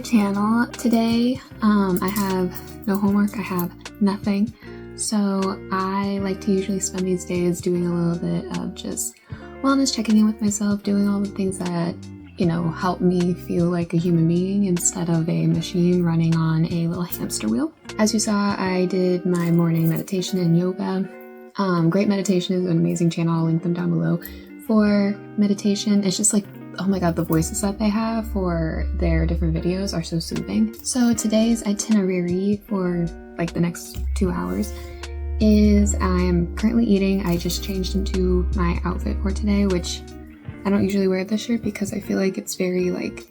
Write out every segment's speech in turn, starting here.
channel. Today I have no homework, I have nothing, so I like to usually spend these days doing a little bit of just wellness, checking in with myself, doing all the things that, you know, help me feel like a human being instead of a machine running on a little hamster wheel. As you saw, I did my morning meditation and yoga. Great Meditation is an amazing channel, I'll link them down below. For meditation, it's just like, oh my god, the voices that they have for their different videos are so soothing. So today's itinerary for like the next 2 hours is I'm currently eating. I just changed into my outfit for today, which I don't usually wear this shirt because I feel like it's very like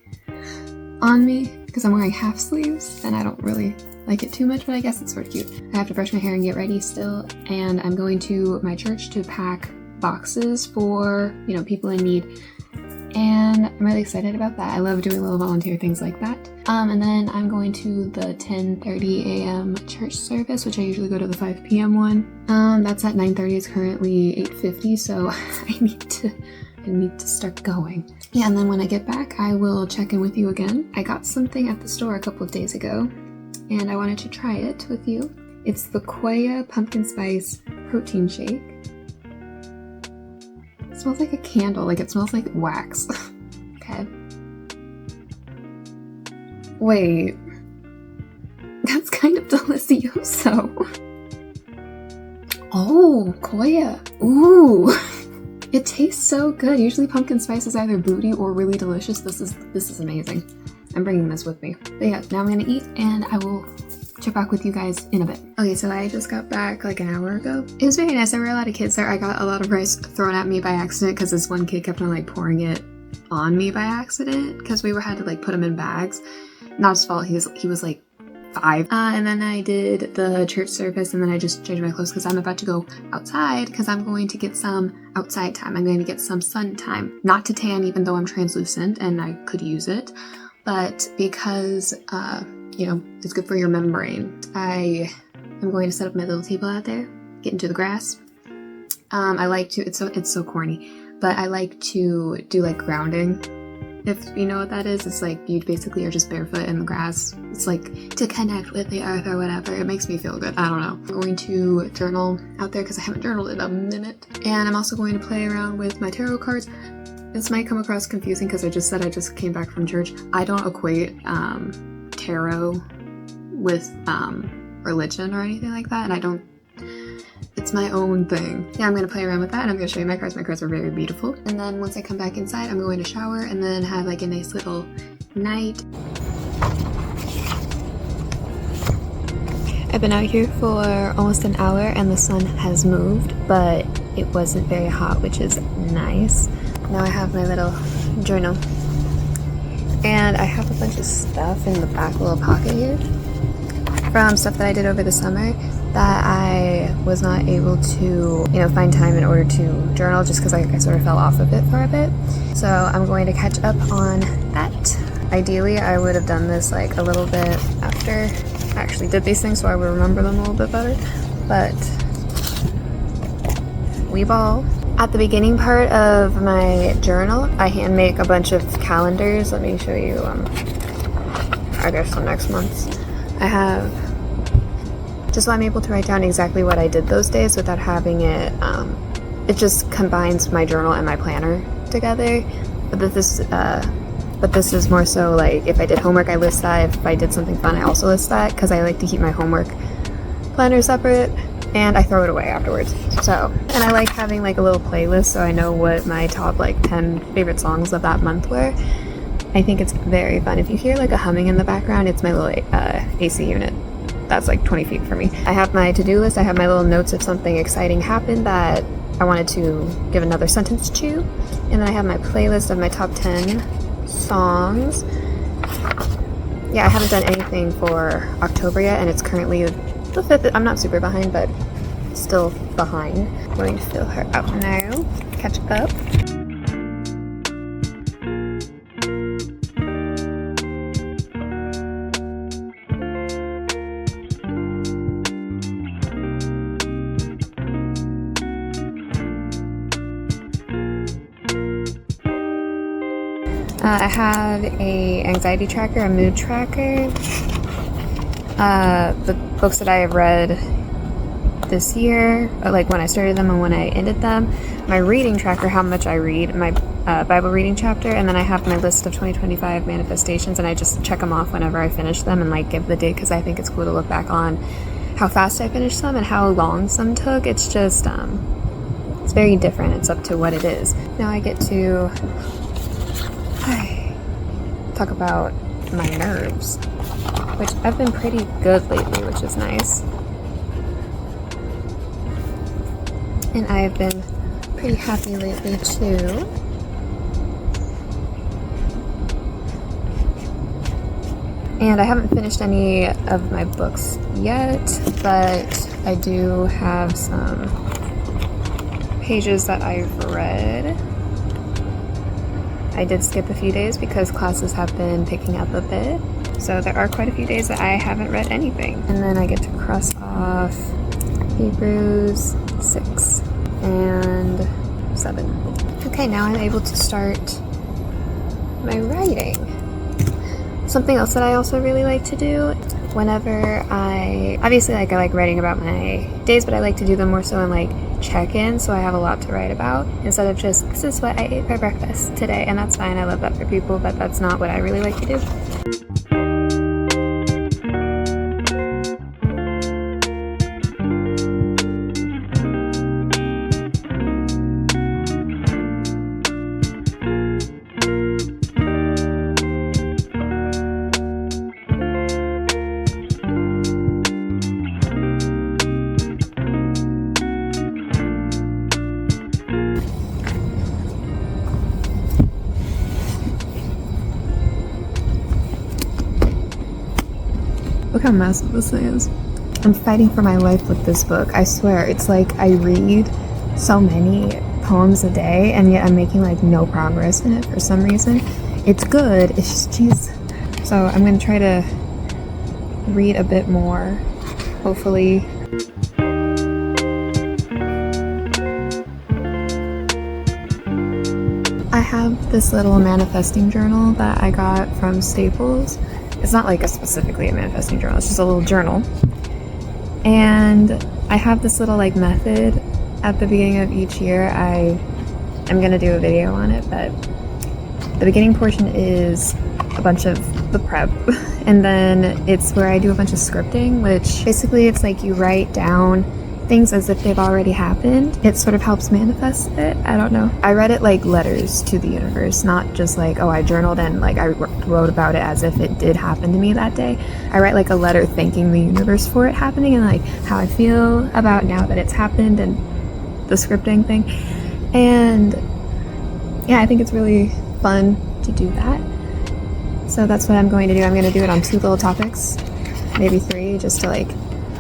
on me because I'm wearing half sleeves and I don't really like it too much, but I guess it's sort of cute. I have to brush my hair and get ready still, and I'm going to my church to pack boxes for, you know, people in need. And I'm really excited about that. I love doing little volunteer things like that. And then I'm going to the 10:30 a.m. church service, which I usually go to the 5 p.m. one. That's at 9:30. It's currently 8:50, so I need to start going. Yeah, and then when I get back, I will check in with you again. I got something at the store a couple of days ago, and I wanted to try it with you. It's the Quaya pumpkin spice protein shake. It smells like a candle, like it smells like wax. Okay. Wait. That's kind of delicioso. Oh, Quaya. Ooh. It tastes so good. Usually pumpkin spice is either booty or really delicious. This is amazing. I'm bringing this with me. But yeah, now I'm gonna eat and I will check back with you guys in a bit. Okay, so I just got back like an hour ago. It was very nice. There were a lot of kids there. I got a lot of rice thrown at me by accident because this one kid kept on like pouring it on me by accident because we had to like put him in bags. Not his fault. He was like 5. And then I did the church service and then I just changed my clothes because I'm about to go outside because I'm going to get some outside time. I'm going to get some sun time. Not to tan even though I'm translucent and I could use it, but because you know, it's good for your membrane. I am going to set up my little table out there, get into the grass. I like to, it's so corny, but I like to do like grounding. If you know what that is, it's like you basically are just barefoot in the grass. It's like to connect with the earth or whatever. It makes me feel good. I don't know. I'm going to journal out there because I haven't journaled in a minute. And I'm also going to play around with my tarot cards. This might come across confusing because I just said I just came back from church. I don't equate tarot with religion or anything like that, and I don't, it's my own thing. Yeah, I'm gonna play around with that and I'm gonna show you my cards. My cards are very beautiful. And then once I come back inside, I'm going to shower and then have like a nice little night. I've been out here for almost an hour and the sun has moved, but it wasn't very hot, which is nice. Now I have my little journal. And I have a bunch of stuff in the back little pocket here from stuff that I did over the summer that I was not able to, you know, find time in order to journal just because I sort of fell off of it for a bit. So I'm going to catch up on that. Ideally, I would have done this like a little bit after I actually did these things so I would remember them a little bit better, but we ball. At the beginning part of my journal, I hand make a bunch of calendars. Let me show you, I guess the next month's. I have, just so I'm able to write down exactly what I did those days without having it, it just combines my journal and my planner together. But this is more so like if I did homework, I list that. If I did something fun, I also list that because I like to keep my homework planner separate. And I throw it away afterwards. So, and I like having like a little playlist so I know what my top like 10 favorite songs of that month were. I think it's very fun. If you hear like a humming in the background, it's my little AC unit. That's like 20 feet from me. I have my to-do list. I have my little notes if something exciting happened that I wanted to give another sentence to. And then I have my playlist of my top 10 songs. Yeah, I haven't done anything for October yet and it's currently the 5th. I'm not super behind, but still behind. I'm going to fill her out now. Catch up. I have a anxiety tracker, a mood tracker, the books that I have read this year, like when I started them and when I ended them, my reading tracker, how much I read, my Bible reading chapter, and then I have my list of 2025 manifestations, and I just check them off whenever I finish them and like give the date, because I think it's cool to look back on how fast I finished some and how long some took. It's just it's very different. It's up to what it is. Now I get to talk about my nerves, which I've been pretty good lately, which is nice. And I have been pretty happy lately too. And I haven't finished any of my books yet, but I do have some pages that I've read. I did skip a few days because classes have been picking up a bit. So there are quite a few days that I haven't read anything. And then I get to cross off Hebrews 6 and 7. Okay, now I'm able to start my writing. Something else that I also really like to do whenever I like writing about my days, but I like to do them more so in like check-in, so I have a lot to write about instead of just, this is what I ate for breakfast today, and that's fine. I love that for people, but that's not what I really like to do. Look how massive this thing is. I'm fighting for my life with this book. I swear, it's like I read so many poems a day, and yet I'm making like no progress in it for some reason. It's good, it's just, jeez. So I'm gonna try to read a bit more, hopefully. I have this little manifesting journal that I got from Staples. It's not like specifically a manifesting journal, it's just a little journal. And I have this little like method at the beginning of each year. I'm gonna do a video on it, but the beginning portion is a bunch of the prep, and then it's where I do a bunch of scripting, which basically it's like you write down things as if they've already happened. It sort of helps manifest it. I don't know. I read it like letters to the universe, not just like, oh, I journaled and like I wrote about it as if it did happen to me that day. I write like a letter thanking the universe for it happening and like how I feel about now that it's happened and the scripting thing. And yeah, I think it's really fun to do that. So that's what I'm going to do. I'm going to do it on 2 little topics, maybe 3, just to like,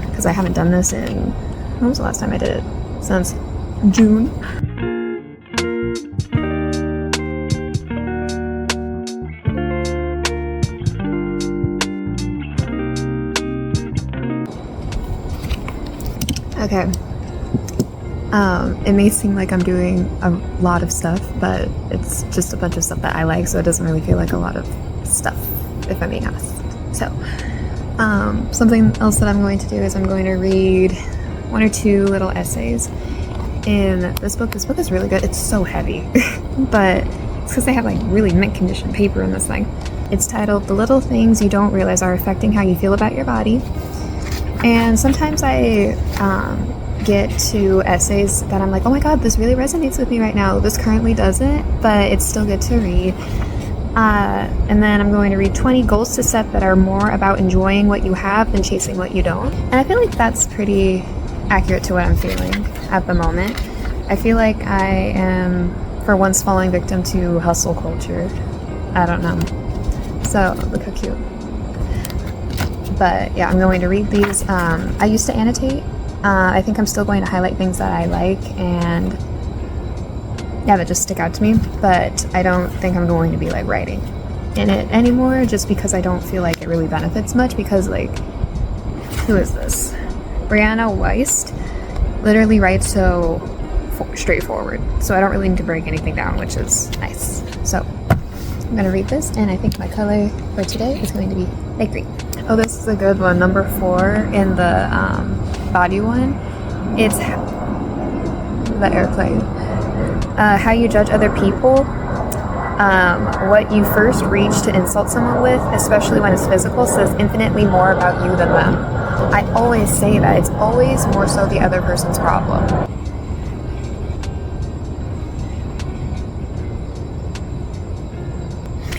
because I haven't done this in, when was the last time I did it? Since June. Okay. It may seem like I'm doing a lot of stuff, but it's just a bunch of stuff that I like, so it doesn't really feel like a lot of stuff, if I'm being honest. So, something else that I'm going to do is I'm going to read 1 or 2 little essays in this book. This book is really good. It's so heavy, but it's because they have like really mint condition paper in this thing. It's titled "The Little Things You Don't Realize Are Affecting How You Feel About Your Body." And sometimes I get to essays that I'm like, oh my god, this really resonates with me right now. This currently doesn't, but it's still good to read. And then I'm going to read 20 goals to set that are more about enjoying what you have than chasing what you don't. And I feel like that's pretty accurate to what I'm feeling at the moment. I feel like I am, for once, falling victim to hustle culture. I don't know. So, look how cute. But yeah, I'm going to read these. I used to annotate. I think I'm still going to highlight things that I like and yeah, that just stick out to me, but I don't think I'm going to be like writing in it anymore, just because I don't feel like it really benefits much, because like, who is this? Brianna Weist literally writes so straightforward, so I don't really need to break anything down, which is nice. So I'm gonna read this, and I think my color for today is going to be light green. Oh, this is a good one. Number 4 in the body one. It's the airplane. How you judge other people. What you first reach to insult someone with, especially when it's physical, says infinitely more about you than them. I always say that. It's always more so the other person's problem.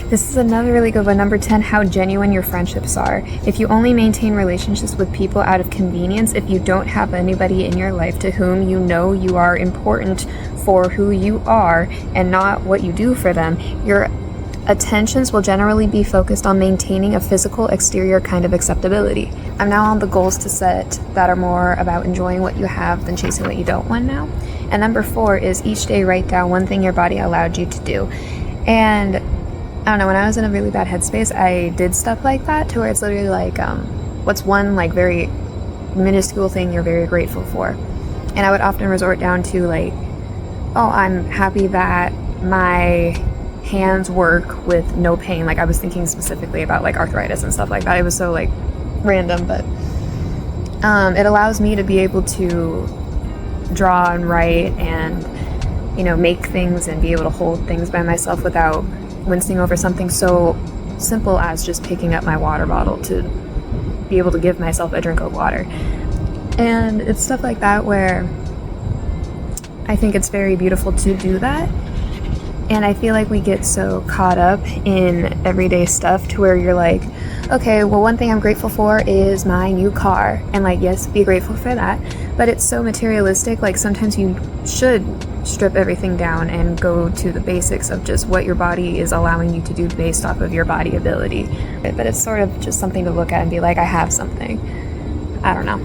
This is another really good one. Number 10, how genuine your friendships are. If you only maintain relationships with people out of convenience, if you don't have anybody in your life to whom you know you are important for who you are and not what you do for them, your attentions will generally be focused on maintaining a physical exterior kind of acceptability. I'm now on the goals to set that are more about enjoying what you have than chasing what you don't want now. And number 4 is each day write down one thing your body allowed you to do. And I don't know, when I was in a really bad headspace, I did stuff like that to where it's literally like, what's one like very minuscule thing you're very grateful for? And I would often resort down to like, oh, I'm happy that my hands work with no pain. Like I was thinking specifically about like arthritis and stuff like that. It was so like random, but it allows me to be able to draw and write and, you know, make things and be able to hold things by myself without wincing over something so simple as just picking up my water bottle to be able to give myself a drink of water. And it's stuff like that where I think it's very beautiful to do that. And I feel like we get so caught up in everyday stuff to where you're like, okay, well, one thing I'm grateful for is my new car. And like, yes, be grateful for that. But it's so materialistic. Like sometimes you should strip everything down and go to the basics of just what your body is allowing you to do based off of your body ability. But it's sort of just something to look at and be like, I have something. I don't know.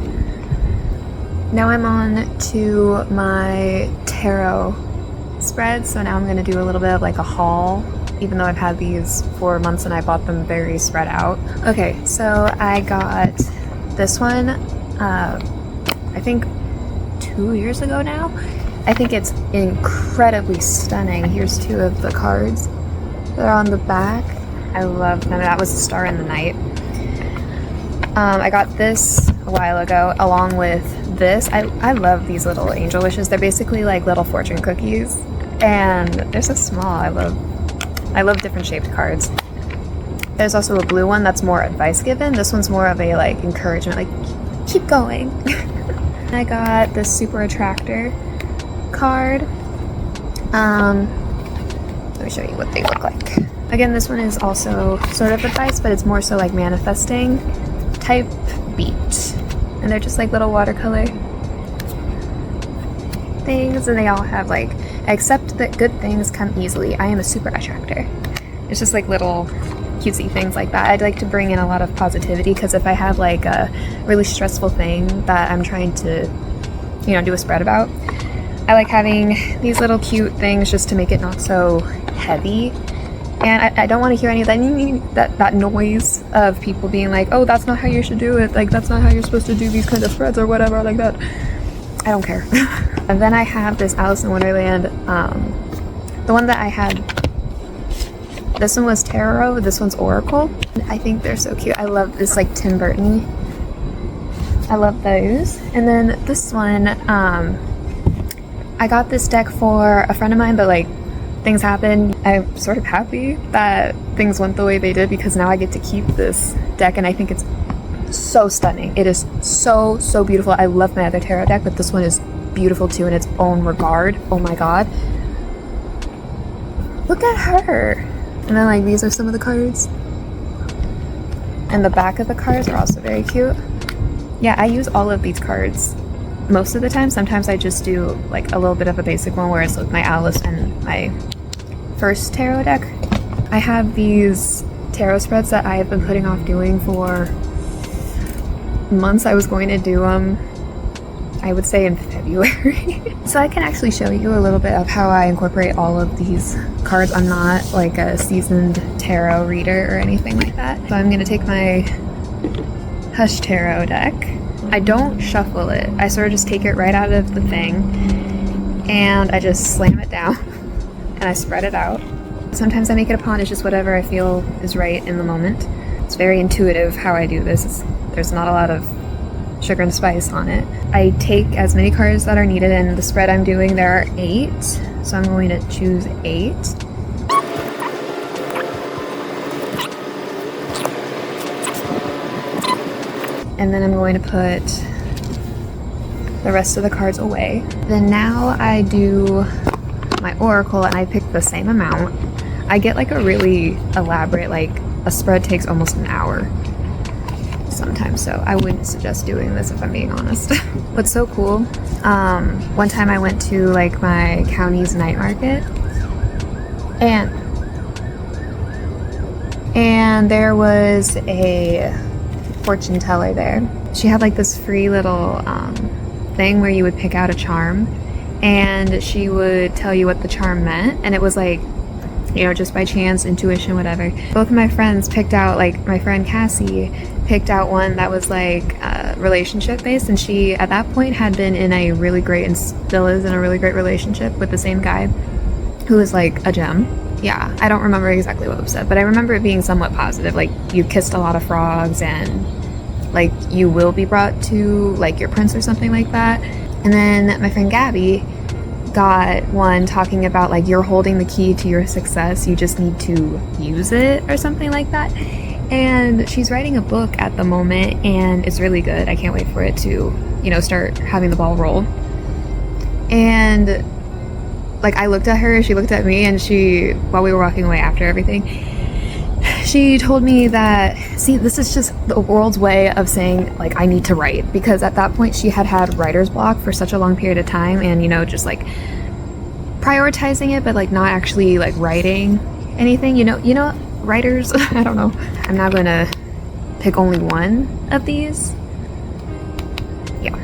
Now I'm on to my tarot spread, so now I'm going to do a little bit of like a haul, even though I've had these for months and I bought them very spread out. Okay, so I got this one I think 2 years ago now. I think it's incredibly stunning. Here's 2 of the cards that are on the back. I love them. That was the Star in the Night. I got this a while ago along with this. I love these little angel wishes. They're basically like little fortune cookies, and they're so small. I love different shaped cards. There's also a blue one that's more advice given. This one's more of a like encouragement, like keep going. I got this Super Attractor card. Let me show you what they look like. Again, this one is also sort of advice, but it's more so like manifesting type beat. And they're just like little watercolor things, and they all have like, accept that good things come easily. I am a super attractor. It's just like little cutesy things like that. I'd like to bring in a lot of positivity, because if I have like a really stressful thing that I'm trying to, you know, do a spread about, I like having these little cute things just to make it not so heavy. And I don't want to hear any of that noise of people being like, oh, that's not how you should do it. Like, that's not how you're supposed to do these kinds of spreads or whatever like that. I don't care. And then I have this Alice in Wonderland. The one that I had, this one was Tarot. This one's Oracle. I think they're so cute. I love this like Tim Burton. I love those. And then this one, I got this deck for a friend of mine, but like, things happened. I'm sort of happy that things went the way they did, because now I get to keep this deck, and I think it's so stunning. It is so, so beautiful. I love my other tarot deck, but this one is beautiful too in its own regard. Oh my god. Look at her. And then like these are some of the cards. And the back of the cards are also very cute. Yeah, I use all of these cards most of the time. Sometimes I just do like a little bit of a basic one where it's like my Alice and my first tarot deck. I have these tarot spreads that I have been putting off doing for months. I was going to do them, I would say, in February. So I can actually show you a little bit of how I incorporate all of these cards. I'm not like a seasoned tarot reader or anything like that. So I'm going to take my Hush Tarot deck. I don't shuffle it. I sort of just take it right out of the thing and I just slam it down and I spread it out. Sometimes I make it a pond. It's just whatever I feel is right in the moment. It's very intuitive how I do this. There's not a lot of sugar and spice on it. I take as many cards that are needed. In the spread I'm doing, there are 8, so I'm going to choose 8. And then I'm going to put the rest of the cards away. Then now I do my oracle, and I pick the same amount. I get like a really elaborate, like a spread takes almost an hour sometimes, so I wouldn't suggest doing this if I'm being honest. What's so cool, one time I went to like my county's night market, and there was a fortune teller there. She had like this free little thing where you would pick out a charm, and she would tell you what the charm meant, and it was like, you know, just by chance, intuition, whatever. Both of my friends picked out, like my friend Cassie picked out one that was like relationship based, and she at that point had been in a really great, and still is in a really great relationship with the same guy who was like a gem. Yeah, I don't remember exactly what was said, but I remember it being somewhat positive, like you kissed a lot of frogs, and like you will be brought to like your prince or something like that. And then my friend Gabby got one talking about like you're holding the key to your success, you just need to use it or something like that. And she's writing a book at the moment, and it's really good. I can't wait for it to, you know, start having the ball roll. And like I looked at her, she looked at me, and she, while we were walking away after everything, she told me that, see, this is just the world's way of saying like I need to write, because at that point she had writer's block for such a long period of time, and you know, just like prioritizing it but like not actually like writing anything, you know writers. I don't know, I'm not gonna pick only one of these. Yeah,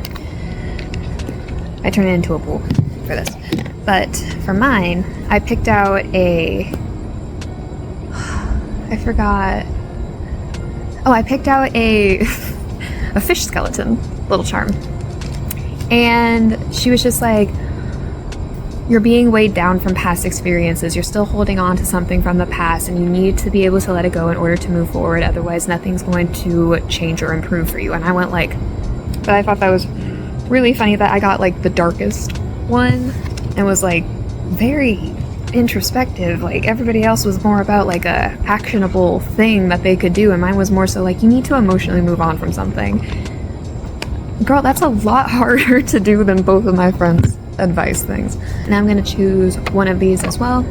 I turned it into a pool for this, but for mine I picked out I picked out a fish skeleton little charm, and she was just like, you're being weighed down from past experiences, you're still holding on to something from the past, and you need to be able to let it go in order to move forward, otherwise nothing's going to change or improve for you. And I went like, but I thought that was really funny that I got like the darkest one and was like very introspective. Like everybody else was more about like a actionable thing that they could do, and mine was more so like you need to emotionally move on from something. Girl, that's a lot harder to do than both of my friends' advice things. Now I'm gonna choose one of these as well.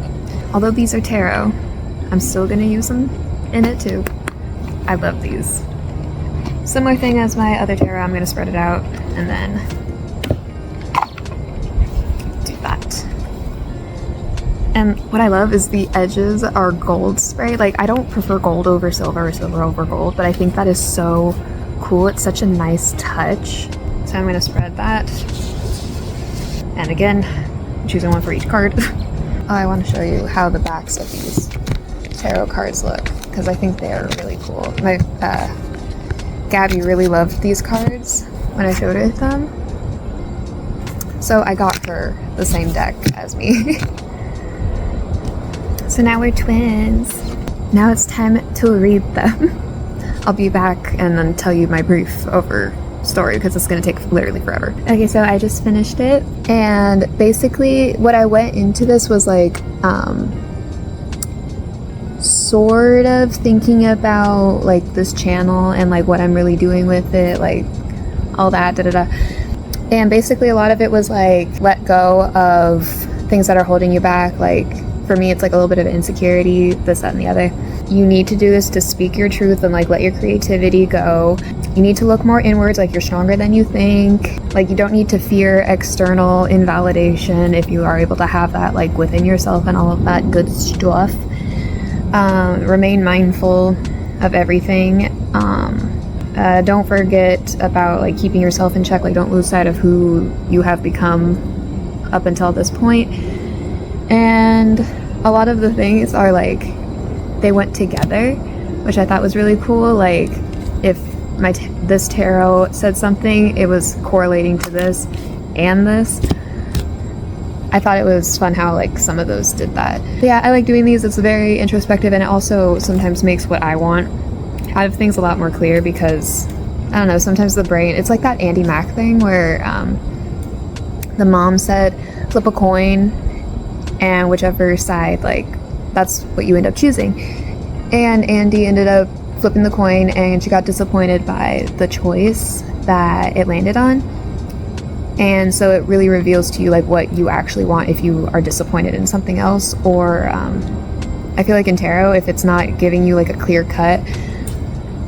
Although these are tarot, I'm still gonna use them in it too. I love these. Similar thing as my other tarot, I'm gonna spread it out and then do that. And what I love is the edges are gold spray. Like I don't prefer gold over silver or silver over gold, but I think that is so cool. It's such a nice touch. So I'm gonna spread that. And again, I'm choosing one for each card. Oh, I want to show you how the backs of these tarot cards look, because I think they are really cool. My Gabby really loved these cards when I showed her them, so I got her the same deck as me. So now we're twins. Now it's time to read them. I'll be back and then tell you my brief over story, because it's going to take literally forever. Okay, so I just finished it, and basically what I went into this was like sort of thinking about like this channel and like what I'm really doing with it, like all that and basically a lot of it was like let go of things that are holding you back. Like for me, it's like a little bit of insecurity, this, that, and the other. You need to do this to speak your truth and like let your creativity go. You need to look more inwards, like you're stronger than you think. Like you don't need to fear external invalidation if you are able to have that like within yourself and all of that good stuff. Remain mindful of everything. Don't forget about like keeping yourself in check. Like don't lose sight of who you have become up until this point. And a lot of the things are like they went together, which I thought was really cool. Like if this tarot said something, it was correlating to this and this. I thought it was fun how like some of those did that. But yeah, I like doing these. It's very introspective, and it also sometimes makes what I want out of things a lot more clear, because I don't know, sometimes the brain, it's like that Andy Mack thing where the mom said flip a coin and whichever side, like that's what you end up choosing. And Andy ended up flipping the coin and she got disappointed by the choice that it landed on. And so it really reveals to you like what you actually want if you are disappointed in something else. Or I feel like in tarot, if it's not giving you like a clear-cut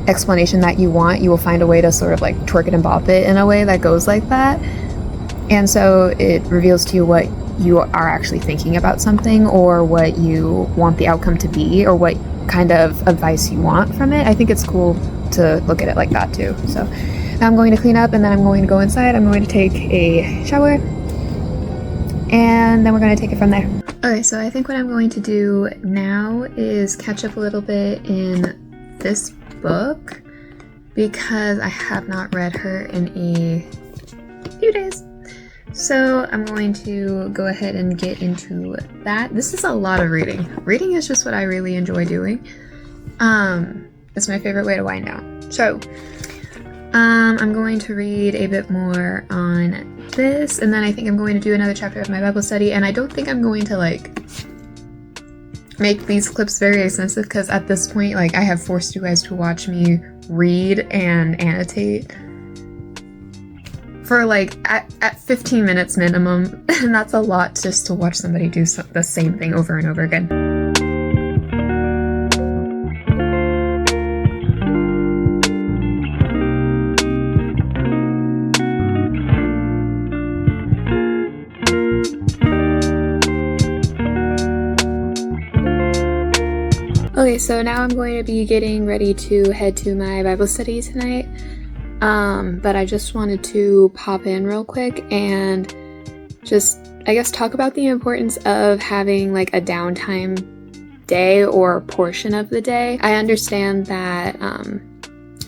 explanation that you want, you will find a way to sort of like twerk it and bop it in a way that goes like that. And so it reveals to you what you are actually thinking about something, or what you want the outcome to be, or what kind of advice you want from it. I think it's cool to look at it like that too. So now I'm going to clean up, and then I'm going to go inside. I'm going to take a shower, and then we're going to take it from there. Okay, so I think what I'm going to do now is catch up a little bit in this book, because I have not read her in a few days. So I'm going to go ahead and get into that. This is a lot of reading. Reading is just what I really enjoy doing. It's my favorite way to wind down. So I'm going to read a bit more on this, and then I think I'm going to do another chapter of my Bible study. And I don't think I'm going to like make these clips very extensive, because at this point, like, I have forced you guys to watch me read and annotate for like at 15 minutes minimum, and that's a lot just to watch somebody do the same thing over and over again. Okay, so now I'm going to be getting ready to head to my Bible study tonight. But I just wanted to pop in real quick and just, I guess, talk about the importance of having like a downtime day or portion of the day. I understand that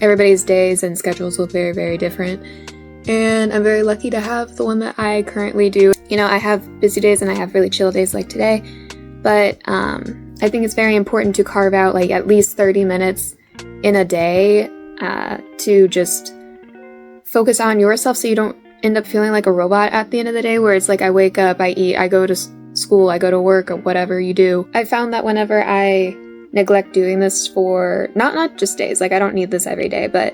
everybody's days and schedules look very, very different, and I'm very lucky to have the one that I currently do. You know, I have busy days and I have really chill days like today, but I think it's very important to carve out like at least 30 minutes in a day to just focus on yourself, so you don't end up feeling like a robot at the end of the day, where it's like I wake up, I eat, I go to school, I go to work, or whatever you do. I found that whenever I neglect doing this for not just days, like I don't need this every day, but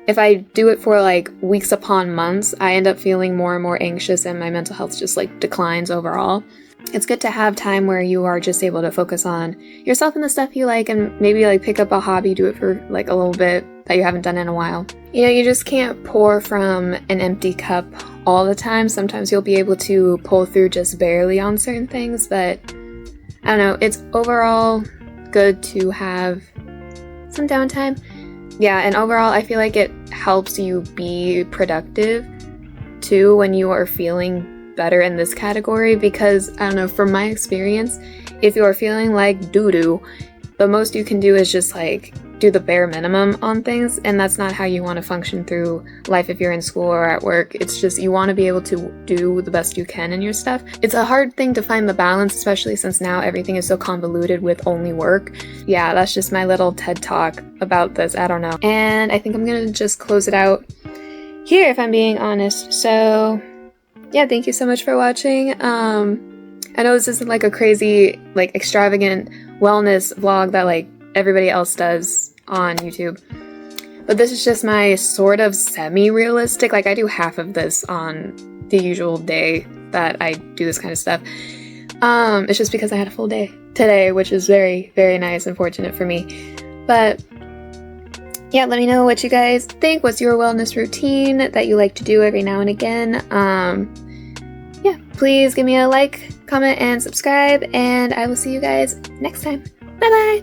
if I do it for like weeks upon months, I end up feeling more and more anxious, and my mental health just like declines overall. It's good to have time where you are just able to focus on yourself and the stuff you like, and maybe like pick up a hobby, do it for like a little bit that you haven't done in a while. You know, you just can't pour from an empty cup all the time. Sometimes you'll be able to pull through just barely on certain things, but I don't know, it's overall good to have some downtime. Yeah, and overall I feel like it helps you be productive too when you are feeling better in this category, because I don't know, from my experience, if you are feeling like doo-doo, the most you can do is just like do the bare minimum on things, and that's not how you want to function through life if you're in school or at work. It's just you want to be able to do the best you can in your stuff. It's a hard thing to find the balance, especially since now everything is so convoluted with only work. Yeah, that's just my little TED talk about this. I don't know. And I think I'm gonna just close it out here if I'm being honest. So yeah, thank you so much for watching. I know this isn't like a crazy, like extravagant wellness vlog that like everybody else does on YouTube, but this is just my sort of semi-realistic, like I do half of this on the usual day that I do this kind of stuff. It's just because I had a full day today, which is very, very nice and fortunate for me. But yeah, let me know what you guys think. What's your wellness routine that you like to do every now and again? Yeah, please give me a like, comment, and subscribe, and I will see you guys next time. Bye bye!